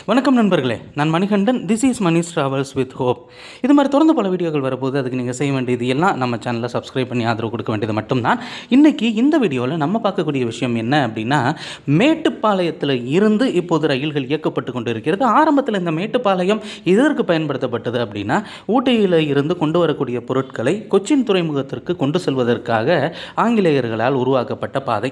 வணக்கம் நண்பர்களே, நான் Manikandan. This is Mani's travels with hope. இது மாதிரி தொடர்ந்து பல வீடியோக்கள் வரப்போது. அதுக்கு நீங்கள் செய்ய வேண்டியது எல்லாம் நம்ம சேனலை சப்ஸ்கிரைப் பண்ணி ஆதரவு கொடுக்க வேண்டியது மட்டும்தான். இன்றைக்கி இந்த வீடியோவில் நம்ம பார்க்கக்கூடிய விஷயம் என்ன அப்படின்னா, மேட்டுப்பாளையத்தில் இருந்து இப்போது ரயில்கள் இயக்கப்பட்டு கொண்டு இருக்கிறது. ஆரம்பத்தில் இந்த மேட்டுப்பாளையம் இதற்கு பயன்படுத்தப்பட்டது அப்படின்னா, ஊட்டியில் இருந்து கொண்டு வரக்கூடிய பொருட்களை கொச்சின் துறைமுகத்திற்கு கொண்டு செல்வதற்காக ஆங்கிலேயர்களால் உருவாக்கப்பட்ட பாதை.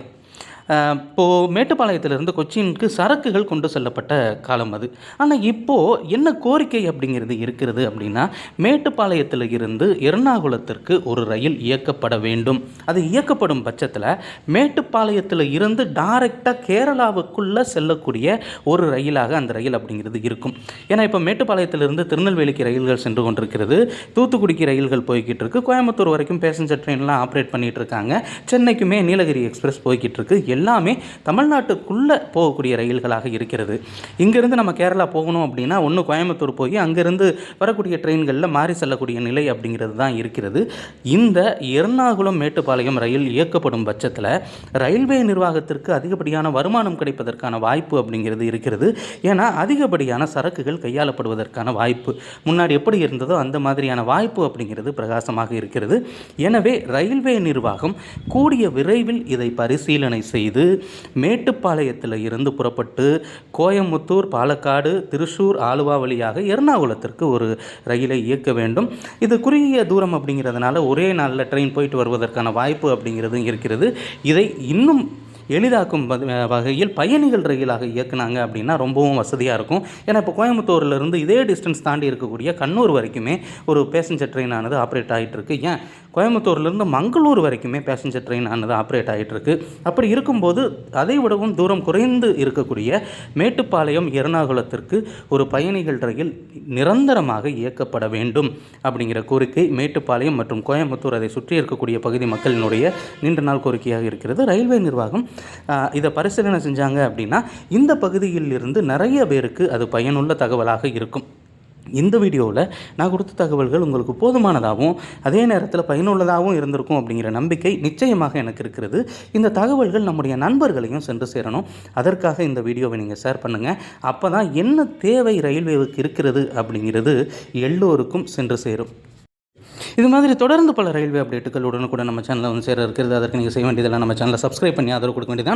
இப்போது மேட்டுப்பாளையத்திலிருந்து கொச்சினுக்கு சரக்குகள் கொண்டு செல்லப்பட்ட காலம் அது. ஆனால் இப்போது என்ன கோரிக்கை அப்படிங்கிறது இருக்கிறது அப்படின்னா, மேட்டுப்பாளையத்தில் இருந்து எர்ணாகுளத்திற்கு ஒரு ரயில் இயக்கப்பட வேண்டும். அது இயக்கப்படும் பட்சத்தில் மேட்டுப்பாளையத்தில் இருந்து டைரெக்டாக கேரளாவுக்குள்ளே செல்லக்கூடிய ஒரு ரயிலாக அந்த ரயில் அப்படிங்கிறது இருக்கும். ஏன்னா இப்போ மேட்டுப்பாளையத்திலிருந்து திருநெல்வேலிக்கு ரயில்கள் சென்று கொண்டிருக்கிறது, தூத்துக்குடிக்கு ரயில்கள் போய்கிட்டு இருக்கு, கோயம்புத்தூர் வரைக்கும் பேசஞ்சர் ட்ரெயின்லாம் ஆப்ரேட் பண்ணிகிட்டு இருக்காங்க, சென்னைக்குமே நீலகிரி எக்ஸ்பிரஸ் போய்கிட்டு இருக்கு. எல்லாமே தமிழ்நாட்டுக்குள்ளே போகக்கூடிய ரயில்களாக இருக்கிறது. இங்கேருந்து நம்ம கேரளா போகணும் அப்படின்னா ஒன்று கோயம்புத்தூர் போய் அங்கேருந்து வரக்கூடிய ட்ரெயின்களில் மாறி செல்லக்கூடிய நிலை அப்படிங்கிறது தான் இருக்கிறது. இந்த எர்ணாகுளம் மேட்டுப்பாளையம் ரயில் இயக்கப்படும் பட்சத்தில் ரயில்வே நிர்வாகத்திற்கு அதிகப்படியான வருமானம் கிடைப்பதற்கான வாய்ப்பு அப்படிங்கிறது இருக்கிறது. ஏன்னா அதிகப்படியான சரக்குகள் கையாளப்படுவதற்கான வாய்ப்பு முன்னாடி எப்படி இருந்ததோ அந்த மாதிரியான வாய்ப்பு அப்படிங்கிறது பிரகாசமாக இருக்கிறது. எனவே ரயில்வே நிர்வாகம் கூடிய விரைவில் இதை பரிசீலனை செய்து மேட்டுப்பாளையத்தில் இருந்து புறப்பட்டு கோயம்புத்தூர், பாலக்காடு, திருச்சூர், ஆலுவா வழியாக எர்ணாகுளத்திற்கு ஒரு ரயிலை இயக்க வேண்டும். இது குறுகிய தூரம் அப்படிங்கிறதுனால ஒரே நாளில் ட்ரெயின் போயிட்டு வருவதற்கான வாய்ப்பு அப்படிங்கிறது இருக்கிறது. இதை இன்னும் எளிதாக்கும் வகையில் பயணிகள் ரயிலாக இயக்குனாங்க அப்படின்னா ரொம்பவும் வசதியாக இருக்கும். ஏன்னா இப்போ கோயம்புத்தூர்லேருந்து இதே டிஸ்டன்ஸ் தாண்டி இருக்கக்கூடிய கண்ணூர் வரைக்குமே ஒரு பேசஞ்சர் ட்ரெயினானது ஆப்ரேட் ஆகிட்டு இருக்கு. ஏன் கோயம்புத்தூர்லேருந்து மங்களூர் வரைக்குமே பேசஞ்சர் ட்ரெயின் ஆனது ஆப்ரேட் ஆகிட்டு இருக்கு. அப்படி இருக்கும்போது அதை விடவும் தூரம் குறைந்து இருக்கக்கூடிய மேட்டுப்பாளையம் எர்ணாகுளத்திற்கு ஒரு பயணிகள் ரயில் நிரந்தரமாக இயக்கப்பட வேண்டும் அப்படிங்கிற கோரிக்கை மேட்டுப்பாளையம் மற்றும் கோயம்புத்தூர் அதை சுற்றி இருக்கக்கூடிய பகுதி மக்களினுடைய நீண்ட நாள் கோரிக்கையாக இருக்கிறது. ரயில்வே நிர்வாகம் இதை பரிசீலனை செஞ்சாங்க அப்படின்னா இந்த பகுதியில் இருந்து நிறைய பேருக்கு அது பயனுள்ள தகவலாக இருக்கும். இந்த வீடியோவில் நான் கொடுத்த தகவல்கள் உங்களுக்கு போதுமானதாகவும் அதே நேரத்தில் பயனுள்ளதாகவும் இருந்திருக்கும் அப்படிங்கிற நம்பிக்கை நிச்சயமாக எனக்கு இருக்கிறது. இந்த தகவல்கள் நம்முடைய நண்பர்களையும் சென்று சேரணும். அதற்காக இந்த வீடியோவை நீங்கள் ஷேர் பண்ணுங்கள். அப்போ தான் என்ன தேவை ரயில்வேவுக்கு இருக்கிறது அப்படிங்கிறது எல்லோருக்கும் சென்று சேரும். இது மாதிரி தொடர்ந்து பல ரயில்வே அப்டேட்டுகள் உடனுக்குடன் நம்ம சேனலில் சேர இருக்கிறது. அதற்கு நீங்கள் செய்ய வேண்டியதெல்லாம் நம்ம சேனலை சப்ஸ்கிரைப் பண்ணி ஆதரவு கொடுக்க வேண்டியது.